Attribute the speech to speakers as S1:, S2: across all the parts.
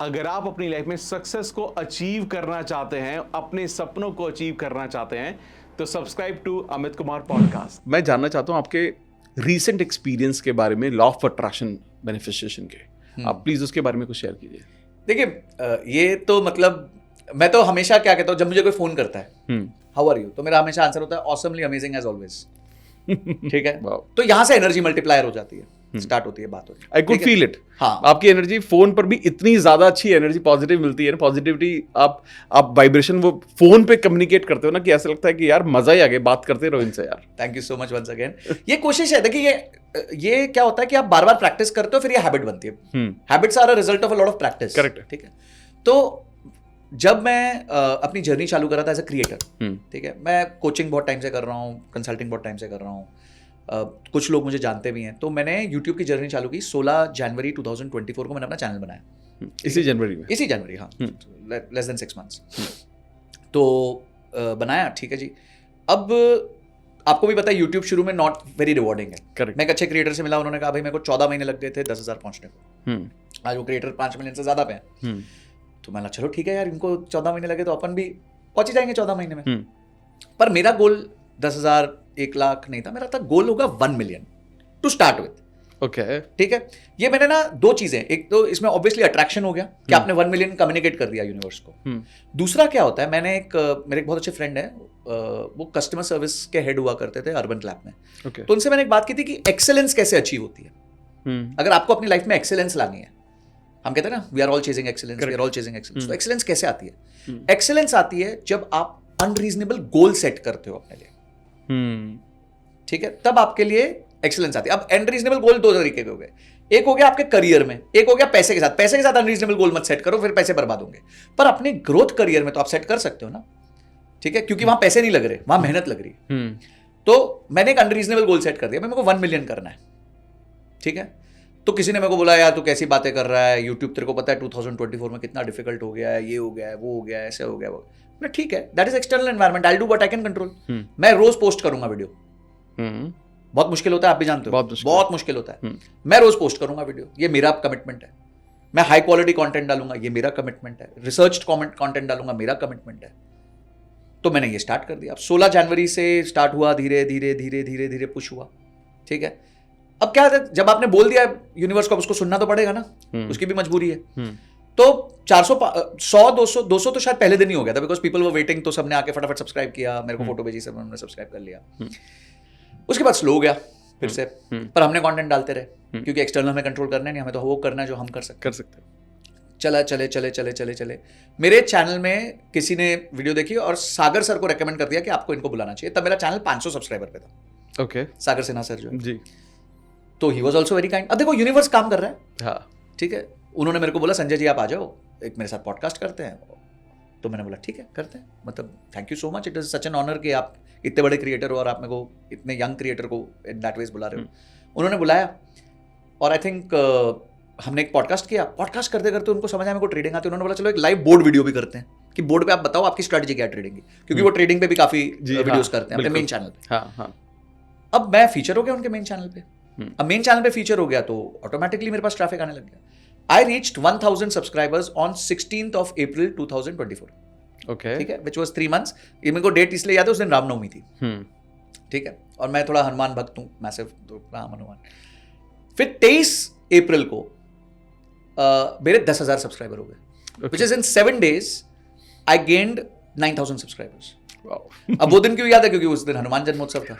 S1: अगर आप अपनी लाइफ में सक्सेस को अचीव करना चाहते हैं, अपने सपनों को अचीव करना चाहते हैं, तो subscribe to Amit Kumar podcast. मैं जानना चाहता हूं आपके रीसेंट एक्सपीरियंस के बारे में, लॉ ऑफ अट्रैक्शन मैनिफेस्टेशन के। आप प्लीज उसके बारे में कुछ शेयर कीजिए।
S2: देखिए, ये तो मतलब मैं तो हमेशा क्या कहता हूँ, जब मुझे कोई फोन करता है हाउ आर यू, तो मेरा हमेशा आंसर होता है ऑसमली अमेजिंग एज ऑलवेज। ठीक है, तो यहाँ से एनर्जी मल्टीप्लायर हो जाती है, स्टार्ट होती है बात होती है।
S1: I could feel it.
S2: हाँ,
S1: आपकी एनर्जी फोन पर भी इतनी ज्यादा अच्छी एनर्जी पॉजिटिव मिलती है ना, पॉजिटिविटी। आप वाइब्रेशन वो फोन पे कम्युनिकेट करते हो ना, कि ऐसा लगता है कि यार मजा ही आ गया, बात करते रहो इनसे यार।
S2: Thank you so much once again. ये कोशिश है, देखिए ये क्या होता है कि आप बार बार प्रैक्टिस करते हो, फिर ये हैबिट बनती है। Habits are a result of a lot of practice.
S1: Correct है।
S2: ठीक है, तो जब मैं अपनी जर्नी चालू कर रहा था एज अ क्रिएटर, ठीक है, मैं कोचिंग बहुत टाइम से कर रहा हूँ, कंसल्टिंग बहुत टाइम से कर रहा हूँ, कुछ लोग मुझे जानते भी हैं। तो मैंने यूट्यूब की जर्नी चालू की 16 जनवरी 2024 को मैंने अपना चैनल बनाया।
S1: इसी जनवरी में?
S2: इसी जनवरी, हाँ, लेस देन 6 मंथ्स। तो बनाया, ठीक है जी। अब आपको भी पता है यूट्यूब शुरू में नॉट वेरी रिवॉर्डिंग है।
S1: करेक्ट।
S2: मैं एक अच्छे क्रिएटर से मिला, उन्होंने कहा भाई मेरे को 14 महीने लग गए थे 10,000 पहुंचने को। आज वो क्रिएटर 5 मिलियन से ज्यादा पे हैं। तो मैंने चलो ठीक है यार, इनको 14 महीने लगे तो अपन भी पहुंच ही जाएंगे 14 महीने में। पर मेरा गोल 10,000 1 लाख नहीं था, मेरा था गोल होगा 1 million to start with.
S1: Okay,
S2: ठीक है, ये मैंने ना दो चीजें, एक तो इसमें ऑब्वियसली अट्रैक्शन हो गया कि आपने 1 मिलियन कम्युनिकेट कर दिया यूनिवर्स को। दूसरा क्या होता है, मैंने मेरे एक बहुत अच्छे फ्रेंड है, वो कस्टमर सर्विस के हेड हुआ करते थे अर्बन क्लैप में।
S1: okay.
S2: तो उनसे मैंने एक बात की थी कि एक्सेलेंस कैसे अचीव होती है। अगर आपको अपनी लाइफ में एक्सेलेंस लानी है, हम कहते हैं ना we are all chasing excellence, we are all chasing excellence. तो एक्सेलेंस कैसे आती है? एक्सेलेंस आती है जब आप अनरीजनेबल गोल सेट करते हो अपने लिए। ठीक है, तब आपके लिए एक्सेलेंस आती है। अब अनरीजनेबल गोल दो तरीके के हो गए, एक हो गया आपके करियर में, एक हो गया पैसे के साथ। पैसे के साथ अनरीजनेबल गोल मत सेट करो, फिर पैसे बर्बाद होंगे। पर अपने ग्रोथ करियर में तो आप सेट कर सकते हो ना, ठीक है, क्योंकि वहां पैसे नहीं लग रहे, वहां मेहनत लग रही है। तो मैंने एक अनरीजनेबल गोल सेट कर दिया, मेरे को 1 मिलियन करना है। ठीक है, तो किसी ने मेरे को बोला यार तू कैसी बातें कर रहा है, यूट्यूब तेरे को पता है 2024 में कितना डिफिकल्ट हो गया है, ये हो गया है, वो हो गया है, ऐसे हो गया वो। मैं ठीक है, that is external environment, I do what I can control. मैं रोज पोस्ट करूंगा वीडियो। बहुत मुश्किल होता है, आप भी जानते हो, बहुत मुश्किल होता है। मैं रोज पोस्ट करूंगा वीडियो, ये मेरा कमिटमेंट है। मैं हाई क्वालिटी कंटेंट डालूंगा, ये मेरा कमिटमेंट है। रिसर्च्ड कंटेंट डालूंगा, मेरा कमिटमेंट है। तो मैंने ये स्टार्ट कर दिया। अब 16 जनवरी से स्टार्ट हुआ, धीरे धीरे धीरे धीरे धीरे पुश हुआ। ठीक है, अब क्या है, जब आपने बोल दिया यूनिवर्स को, उसको सुनना तो पड़ेगा ना, उसकी भी मजबूरी है। तो 400 100 200 तो शायद पहले दिन ही हो गया था, बिकॉज पीपल वर वेटिंग। तो सबने आके फटाफट सब्सक्राइब किया, मेरे को फोटो भेजी, सब उन्होंने सब्सक्राइब कर लिया। उसके बाद स्लो हो गया फिर से, पर हमने कंटेंट डालते रहे, क्योंकि एक्सटर्नल हमें कंट्रोल करना नहीं, हमें तो वो करना है जो हम कर सकते हैं। चला चले मेरे चैनल में किसी ने वीडियो देखी और सागर सर को रेकमेंड कर दिया कि आपको इनको बुलाना चाहिए। तब मेरा चैनल 500 सब्सक्राइबर पे था।
S1: ओके,
S2: सागर सिन्हा सर जो
S1: जी,
S2: तो he was also very kind. अब देखो यूनिवर्स काम कर रहा है।
S1: हाँ,
S2: ठीक है, उन्होंने मेरे को बोला संजय जी आप आ जाओ, एक मेरे साथ पॉडकास्ट करते हैं। तो मैंने बोला ठीक है करते हैं, मतलब thank you so much, it is such an honour कि आप इतने बड़े क्रिएटर हो और आप मेरे को इतने यंग क्रिएटर को इन दैट वेज बुला रहे हो। उन्होंने बुलाया और आई थिंक हमने एक पॉडकास्ट किया। पॉडकास्ट करते करते उनको समझ आया मेरे को ट्रेडिंग आती है। उन्होंने बोला चलो एक लाइव बोर्ड वीडियो भी करते हैं, कि बोर्ड पे आप बताओ आपकी स्ट्रेटजी क्या है ट्रेडिंग की, क्योंकि वो ट्रेडिंग पे भी काफी वीडियोस करते हैं अपने मेन चैनल पे। अब मैं फीचर हो गया उनके मेन चैनल पे। अब मेन चैनल पे फीचर हो गया तो ऑटोमेटिकली मेरे पास ट्रैफिक आने लग गया। I reached 1000 subscribers on 16th of April 2024।
S1: Okay,
S2: ठीक है, विच वॉज 3 months। ये मेरे को डेट इसलिए याद है, उस दिन रामनवमी थी। ठीक है, और मैं थोड़ा हनुमान भक्त हूँ, मैसिव, तो राम हनुमान। फिर 23 अप्रैल को मेरे 10,000 सब्सक्राइबर हो गए, which is in 7 days I gained 9,000 subscribers. अब वो दिन क्यों याद है? क्योंकि उस दिन हनुमान जन्मोत्सव था।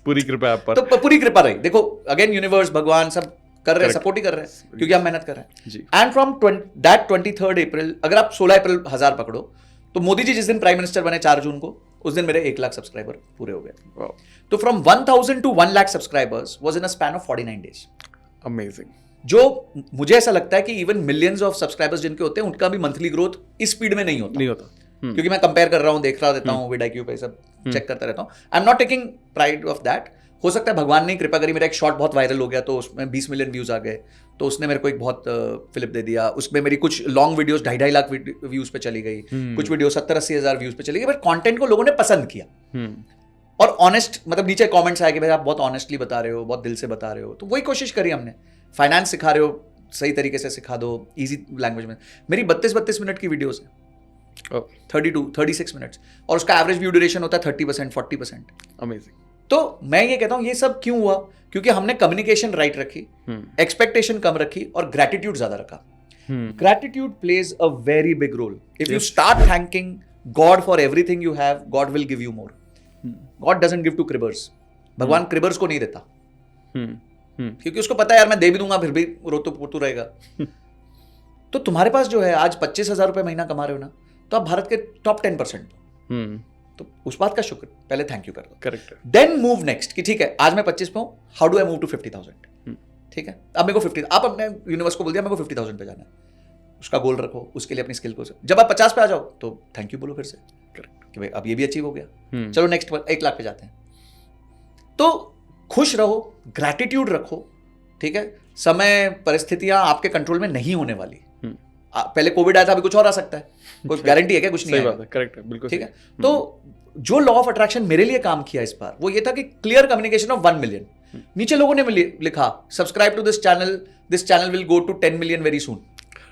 S1: पूरी कृपा आप पर।
S2: तो पूरी कृपा रही। देखो अगेन यूनिवर्स, भगवान सब कर रहे हैं, सपोर्ट ही कर रहे हैं, क्योंकि हम मेहनत कर रहे हैं। And from that 23rd April, अगर आप 16 अप्रैल 1000 पकड़ो, तो मोदी जी जिस दिन प्राइम मिनिस्टर बने 4 जून को, उस दिन मेरे 1 लाख सब्सक्राइबर पूरे हो गए। तो from 1000 to 1 lakh subscribers was in a span of 49 days।
S1: Amazing.
S2: जो मुझे ऐसा लगता है कि इवन मिलियंस ऑफ सब्सक्राइबर्स जिनके होते हैं, उनका भी मंथली ग्रोथ इस स्पीड में नहीं होता। क्योंकि मैं कंपेयर कर रहा हूं, देख रहा देता हूं, विडाईक्यू पे सब चेक करता रहता हूं। I am not taking pride of that. हो सकता है भगवान ने कृपा करी, मेरा एक शॉर्ट बहुत वायरल हो गया, तो उसमें 20 मिलियन व्यूज आ गए, तो उसने मेरे को एक बहुत फिलिप दे दिया। उसमें मेरी कुछ लॉन्ग वीडियोस 2.5 लाख व्यूज पे चली गई, कुछ वीडियो 70-80 हज़ार व्यूज पे चली गई, बट कंटेंट को लोगों ने पसंद किया। और ऑनेस्ट, मतलब नीचे कमेंट्स आए कि भाई आप बहुत ऑनेस्टली बता रहे हो, बहुत दिल से बता रहे हो। तो वही कोशिश करी हमने। फाइनेंस सिखा रहे हो, सही तरीके से सिखा दो, इजी लैंग्वेज में। मेरी 32 मिनट की वीडियोस है, 36 मिनट्स, और उसका एवरेज व्यू ड्यूरेशन होता है 30%, 40%।
S1: अमेजिंग।
S2: तो मैं ये कहता हूँ ये सब क्यों हुआ, क्योंकि हमने कम्युनिकेशन राइट रखी, एक्सपेक्टेशन कम रखी, और ग्रेटिट्यूड ज्यादा रखा। Gratitude plays a very big role. If you start thanking God for everything you have, God will give you more. God doesn't give to cribbers. भगवान क्रिबर्स को नहीं देता, क्योंकि उसको पता है यार मैं दे भी दूंगा फिर भी रोतू पोतू रहेगा। तो तुम्हारे पास जो है आज 25,000 रुपए महीना कमा रहे हो ना, तो आप भारत के टॉप 10%। तो उस बात का शुक्र, पहले थैंक यू कर दो।
S1: करेक्ट।
S2: देन मूव नेक्स्ट, कि ठीक है आज मैं 25 पे हूं, how do I move to 50,000। ठीक है, अब मेरे को 50, आप अपने यूनिवर्स को बोल दिया मेरे को 50,000 पे जाना है, उसका गोल रखो, उसके लिए अपनी स्किल को। जब आप 50 पे आ जाओ तो थैंक यू बोलो फिर से, कि भाई अब ये भी अचीव हो गया, चलो नेक्स्ट 1 लाख पे जाते हैं। तो खुश रहो, ग्रैटिट्यूड रखो। ठीक है, समय परिस्थितियां आपके कंट्रोल में नहीं होने वाली। पहले कोविड आया था, अभी कुछ और आ सकता है, कोई गारंटी है क्या? कुछ नहीं है।
S1: करेक्ट है, बिल्कुल।
S2: ठीक है, तो जो लॉ ऑफ अट्रैक्शन मेरे लिए काम किया इस बार, वो ये था कि क्लियर कम्युनिकेशन ऑफ 1 मिलियन। नीचे लोगों ने लिखा subscribe to this channel will go to 10 million very soon.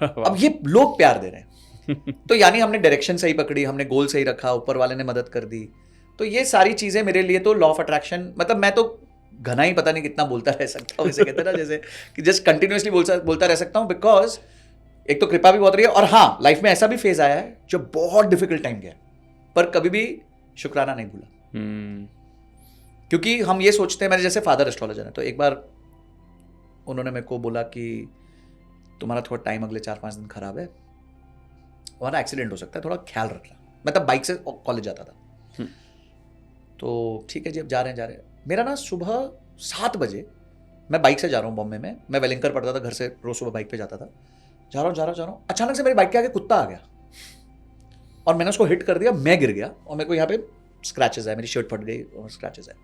S2: अब ये लोग प्यार दे रहे हैं। तो यानी हमने डायरेक्शन सही पकड़ी, हमने गोल सही रखा, ऊपर वाले ने मदद कर दी। तो ये सारी चीजें मेरे लिए तो लॉ ऑफ अट्रैक्शन, मतलब मैं तो घना ही पता नहीं कितना बोलता रह सकता हूँ, जैसे कहते हैं ना, जैसे कि जस्ट कंटिन्यूअसली बोलता रह सकता हूँ, बिकॉज एक तो कृपा भी बहुत रही है, और हाँ लाइफ में ऐसा भी फेज आया है जो बहुत डिफिकल्ट टाइम गया, पर कभी भी शुक्राना नहीं भूला। क्योंकि हम ये सोचते हैं, मेरे जैसे फादर एस्ट्रोलॉजर है, तो एक बार उन्होंने मेरे को बोला कि तुम्हारा थोड़ा टाइम अगले 4-5 दिन खराब है, तुम्हारा एक्सीडेंट हो सकता है, थोड़ा ख्याल रखना। मैं तब बाइक से कॉलेज जाता था। तो ठीक है जी, अब जा रहे हैं। मेरा ना सुबह 7 बजे मैं बाइक से जा रहा हूँ बॉम्बे में, मैं वेलिंगकर पढ़ता था, घर से रोज सुबह बाइक पे जाता था। जा रहा हूँ, अचानक से मेरी बाइक के आगे कुत्ता आ गया और मैंने उसको हिट कर दिया, मैं गिर गया और मेरे को यहाँ पे स्क्रैचेस है, मेरी शर्ट फट गई और स्क्रैचेस है।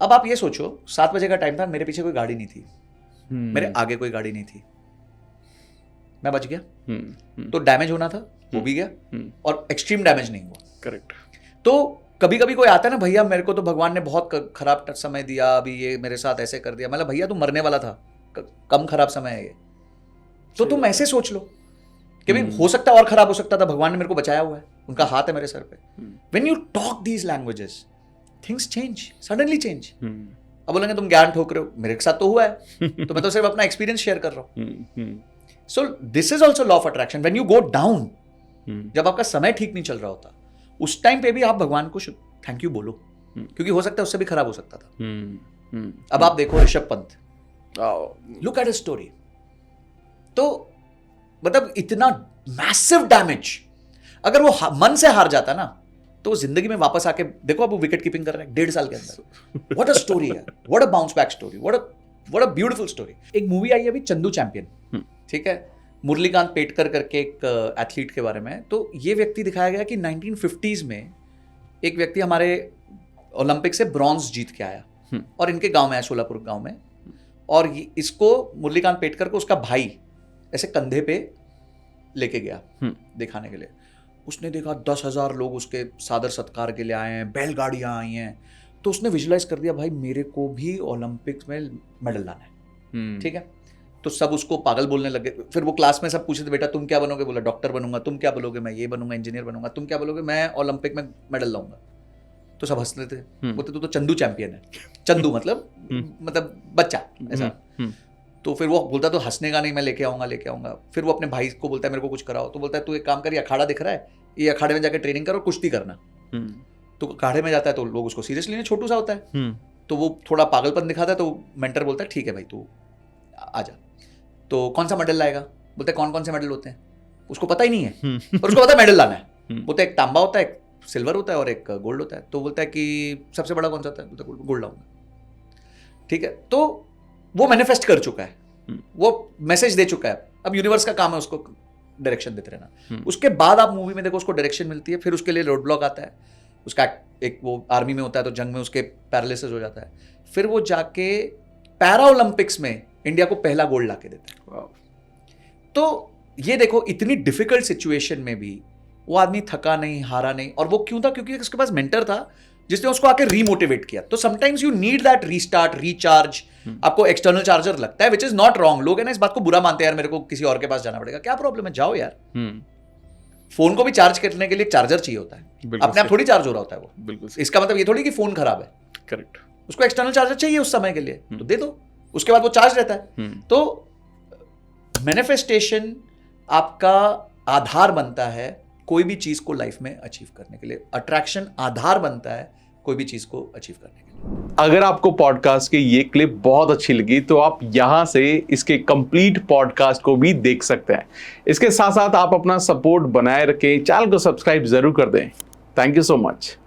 S2: अब आप ये सोचो, 7 बजे का टाइम था, मेरे पीछे कोई गाड़ी नहीं थी, मेरे आगे कोई गाड़ी नहीं थी, मैं बच गया। तो डैमेज होना था वो भी गया, और एक्सट्रीम डैमेज नहीं हुआ।
S1: करेक्ट।
S2: तो कभी कभी कोई आता है ना, भैया मेरे को तो भगवान ने बहुत खराब समय दिया, अभी ये मेरे साथ ऐसे कर दिया। मतलब भैया तू मरने वाला था, कम खराब समय है ये। तो तुम ऐसे सोच लो कि भाई हो सकता है और खराब हो सकता था, भगवान ने मेरे को बचाया हुआ है, उनका हाथ है मेरे सर पे। When you talk these languages, things change, suddenly change. अब बोलेंगे तुम ज्ञान ठोक रहे हो, मेरे साथ तो हुआ है, तो मैं तो सिर्फ अपना एक्सपीरियंस शेयर कर रहा हूँ। So this is also law of attraction. When you go down, जब आपका समय ठीक नहीं चल रहा होता, उस टाइम पे भी आप भगवान को थैंक यू बोलो, क्योंकि हो सकता है उससे भी खराब हो सकता था। अब आप देखो Rishabh Pant, look at his story. तो मतलब इतना मैसिव डैमेज, अगर वो मन से हार जाता ना, तो जिंदगी में वापस आके देखो, अब वो विकेट कीपिंग कर रहा है 1.5 साल के अंदर। व्हाट अ स्टोरी है, what a bounce back story, what a beautiful story. एक मूवी आई है अभी, चंदू चैंपियन, ठीक है, मुरलीकांत पेटकर करके एक एथलीट के बारे में। तो ये व्यक्ति दिखाया गया कि 1950s में एक व्यक्ति हमारे ओलंपिक से ब्रॉन्ज जीत के आया, और इनके गांव में है, सोलापुर गांव में। और इसको मुरलीकांत पेटकर को उसका भाई ऐसे कंधे पे लेके गया दिखाने के लिए। उसने देखा 10,000 लोग उसके सादर सत्कार के लिए आए हैं, बैलगाड़ियां आई हैं। तो उसने विजुलाइज कर दिया, भाई मेरे को भी ओलंपिक्स में मेडल लाना है। ठीक है, तो सब उसको पागल बोलने लगे। फिर वो क्लास में सब पूछे थे, बेटा तुम क्या बनोगे? बोला डॉक्टर बनूंगा। तुम क्या बोलोगे? मैं ये बनूंगा, इंजीनियर बनूंगा। तुम क्या बोलोगे? मैं ओलंपिक में मेडल लाऊंगा। तो सब हंसते थे, बोलते तू तो चंदू चैंपियन है। चंदू मतलब बच्चा ऐसा। तो फिर वो बोलता तो हंसने का नहीं, मैं लेके आऊंगा। फिर वो अपने भाई को बोलता है मेरे को कुछ कराओ। तो बोलता है तू एक काम कर, ये अखाड़ा दिख रहा है, ये अखाड़े में जाकर ट्रेनिंग करो, कुश्ती करना। तो अखाड़े में जाता है तो लोग उसको सीरियसली नहीं, छोटू सा होता है, तो वो थोड़ा पागलपन दिखाता है। तो मेंटर बोलता है ठीक है भाई तू आ जा। तो कौन सा मेडल लाएगा? बोलते कौन कौन से मेडल होते हैं? उसको पता ही नहीं है, पर उसको पता है मेडल लाना है। बोलते एक तांबा होता है, एक सिल्वर होता है और एक गोल्ड होता है। तो बोलता है कि सबसे बड़ा कौन सा होता है? बोलता है गोल्ड लाऊंगा। ठीक है, तो वो मैनिफेस्ट कर चुका है, वो मैसेज दे चुका है। अब यूनिवर्स का काम है उसको डायरेक्शन देते रहना। उसके बाद आप मूवी में देखो उसको डायरेक्शन मिलती है, फिर उसके लिए रोड ब्लॉक आता है। उसका एक वो आर्मी में होता है, तो जंग में उसके पैरालिसिस हो जाता है। फिर वो जाके पैरा ओलंपिक्स में इंडिया को पहला गोल्ड ला के देता है। तो ये देखो, इतनी डिफिकल्ट सिचुएशन में भी वो आदमी थका नहीं, हारा नहीं। और वो क्यों था? क्योंकि उसके पास मेंटर था जिसने उसको आके रीमोटिवेट किया। तो sometimes you need that restart, recharge. आपको एक्सटर्नल चार्जर लगता है, विच इज नॉट रॉन्ग। लोग है ना इस बात को बुरा मानते हैं, यार मेरे को किसी और के पास जाना पड़ेगा, क्या प्रॉब्लम है, जाओ यार। फोन को भी चार्ज करने के लिए एक चार्जर चाहिए होता है, अपने आप थोड़ी चार्ज हो रहा होता है वो।
S1: बिल्कुल।
S2: इसका मतलब ये थोड़ी कि फोन खराब है,
S1: करेक्ट।
S2: उसको एक्सटर्नल चार्जर चाहिए उस समय के लिए, तो दे दो, उसके बाद वो चार्ज रहता है। तो मैनिफेस्टेशन आपका आधार बनता है कोई भी चीज को लाइफ में अचीव करने के लिए। अट्रैक्शन आधार बनता है कोई भी चीज को अचीव करने के लिए।
S1: अगर आपको पॉडकास्ट की ये क्लिप बहुत अच्छी लगी तो आप यहां से इसके कंप्लीट पॉडकास्ट को भी देख सकते हैं। इसके साथ साथ आप अपना सपोर्ट बनाए रखें, चैनल को सब्सक्राइब जरूर कर दें। Thank you so much.